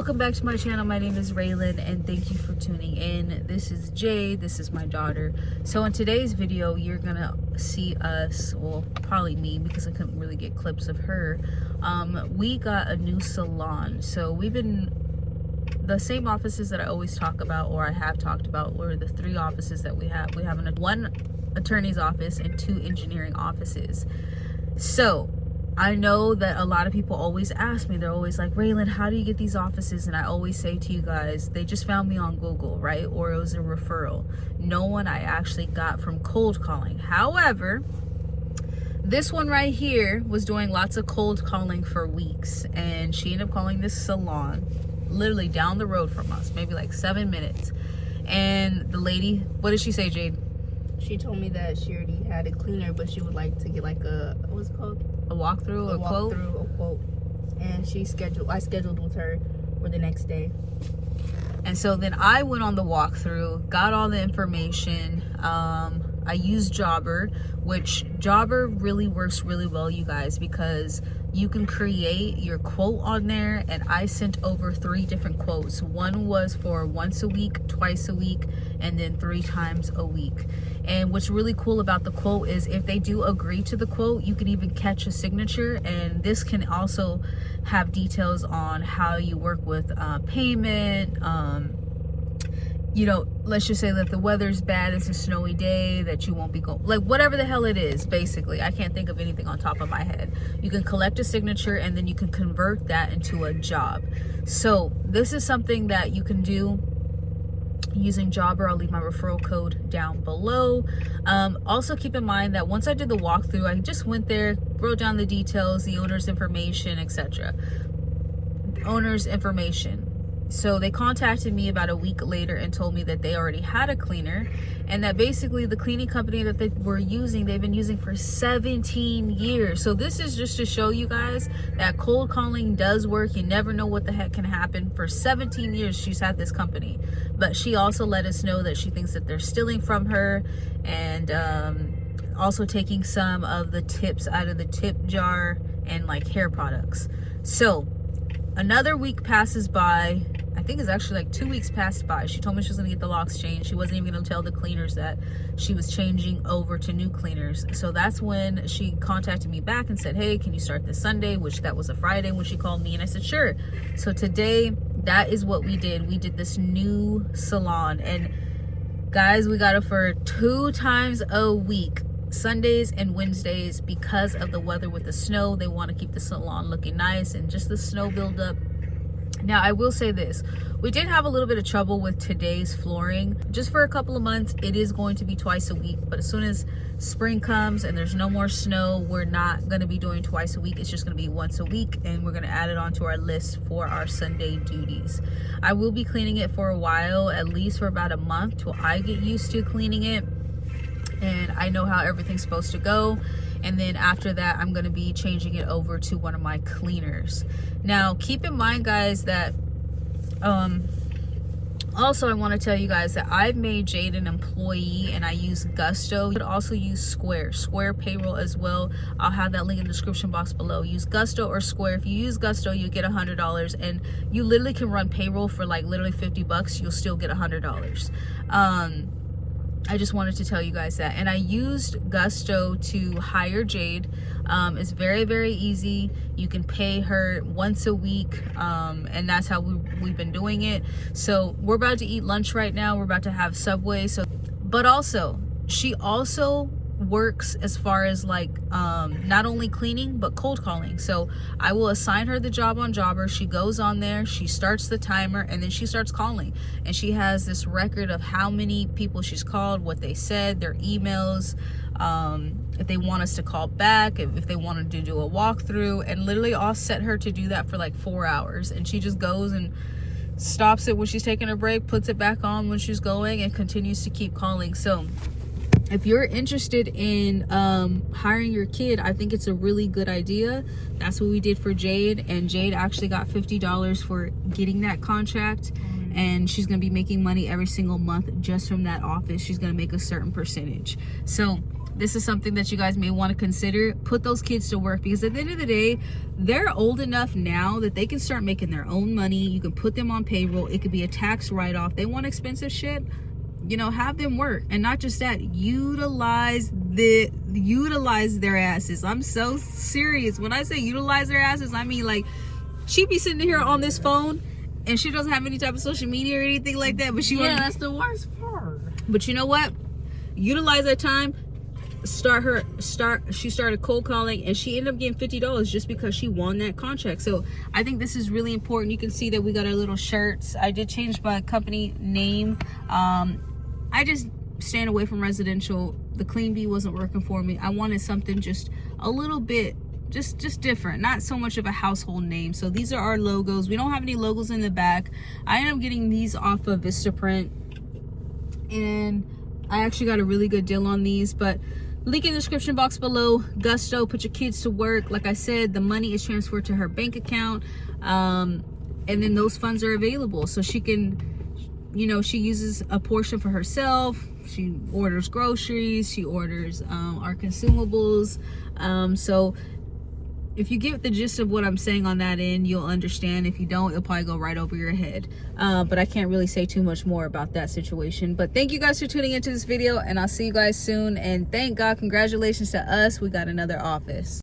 Welcome back to my channel. My name is Raylyn and thank you for tuning in. This is Jade. This is my daughter. So in today's video, you're gonna see us, well, probably me because I couldn't really get clips of her. We got a new salon. So we've been the same offices that I always talk about, or I have talked about, were the three offices that we have. We have one attorney's office and 2 engineering offices. So I know that a lot of people always ask me, they're always like, Raylyn, how do you get these offices? And I always say to you guys, they just found me on Google, right? Or it was a referral. No one I actually got from cold calling. However, this one right here was doing lots of cold calling for weeks. And she ended up calling this salon literally down the road from us, maybe like 7 minutes. And the lady, what did she say, Jade? She told me that she already had a cleaner, but she would like to get like a, what's it called? A walkthrough, a quote. And I scheduled with her for the next day. And so then I went on the walkthrough, got all the information. I used Jobber, which Jobber really works really well, you guys, because you can create your quote on there. And I sent over 3 different quotes. One was for once a week, twice a week, and then 3 times a week. And what's really cool about the quote is if they do agree to the quote, you can even catch a signature. And this can also have details on how you work with payment. You know, let's just say that the weather's bad, it's a snowy day, that you won't be going, like whatever the hell it is, basically. I can't think of anything on top of my head. You can collect a signature and then you can convert that into a job. So this is something that you can do using Jobber. I'll leave my referral code down below. Also keep in mind that once I did the walkthrough, I just went there, wrote down the details, the owner's information, etc. Owner's information. So they contacted me about a week later and told me that they already had a cleaner, and that basically the cleaning company that they were using, they've been using for 17 years. So this is just to show you guys that cold calling does work. You never know what the heck can happen. For 17 years she's had this company, but she also let us know that she thinks that they're stealing from her, and also taking some of the tips out of the tip jar and like hair products. So another week passes by. I think it's actually like 2 weeks passed by. She told me she was gonna get the locks changed. She wasn't even gonna tell the cleaners that she was changing over to new cleaners. So that's when she contacted me back and said, hey, can you start this Sunday? Which that was a Friday when she called me, and I said, sure. So today, that is what we did. We did this new salon, and guys, we got it for 2 times a week. Sundays and Wednesdays, because of the weather with the snow. They want to keep the salon looking nice and just the snow buildup. Now, I will say this. We did have a little bit of trouble with today's flooring. Just for a couple of months, it is going to be twice a week. But as soon as spring comes and there's no more snow, we're not going to be doing twice a week. It's just going to be once a week. And we're going to add it onto our list for our Sunday duties. I will be cleaning it for a while, at least for about a month, till I get used to cleaning it and I know how everything's supposed to go. And then after that, I'm going to be changing it over to one of my cleaners. Now, keep in mind, guys, that also I want to tell you guys that I've made Jade an employee, and I use Gusto. You could also use Square payroll as well. I'll have that link in the description box below. Use Gusto or Square. If you use Gusto, you get $100, and you literally can run payroll for like literally $50. You'll still get $100. I just wanted to tell you guys that. And I used Gusto to hire Jade. It's very, very easy. You can pay her once a week, and that's how we've been doing it. So we're about to eat lunch right now. We're about to have Subway. But also, she also works as far as like not only cleaning but cold calling. So I will assign her the job on Jobber. She goes on there, she starts the timer, and then she starts calling, and she has this record of how many people she's called, what they said, their emails, if they want us to call back, if they wanted to do a walkthrough. And literally I'll set her to do that for like 4 hours, and she just goes and stops it when she's taking a break, puts it back on when she's going, and continues to keep calling. So if you're interested in hiring your kid, I think it's a really good idea. That's what we did for Jade, and Jade actually got $50 for getting that contract. And she's going to be making money every single month just from that office. She's going to make a certain percentage. So this is something that you guys may want to consider. Put those kids to work, because at the end of the day, they're old enough now that they can start making their own money. You can put them on payroll. It could be a tax write-off. They want expensive shit, you know, have them work. And not just that, utilize their asses. I'm so serious when I say utilize their asses. I mean, like, she be sitting here on this phone and she doesn't have any type of social media or anything like that, but that's the worst part. But you know what, utilize that time. She started cold calling, and she ended up getting $50 just because she won that contract. So I think this is really important. You can see that we got our little shirts. I did change my company name. I just staying away from residential. The Clean Bee wasn't working for me. I wanted something just a little bit just different, not so much of a household name. So these are our logos. We don't have any logos in the back. I ended up getting these off of Vistaprint, and I actually got a really good deal on these. But link in the description box below. Gusto, put your kids to work. Like I said, the money is transferred to her bank account, and then those funds are available, so she can, you know, she uses a portion for herself. She orders groceries, she orders our consumables. So if you get the gist of what I'm saying on that end, you'll understand. If you don't, it'll probably go right over your head. But I can't really say too much more about that situation. But thank you guys for tuning into this video, and I'll see you guys soon. And thank God, congratulations to us, we got another office.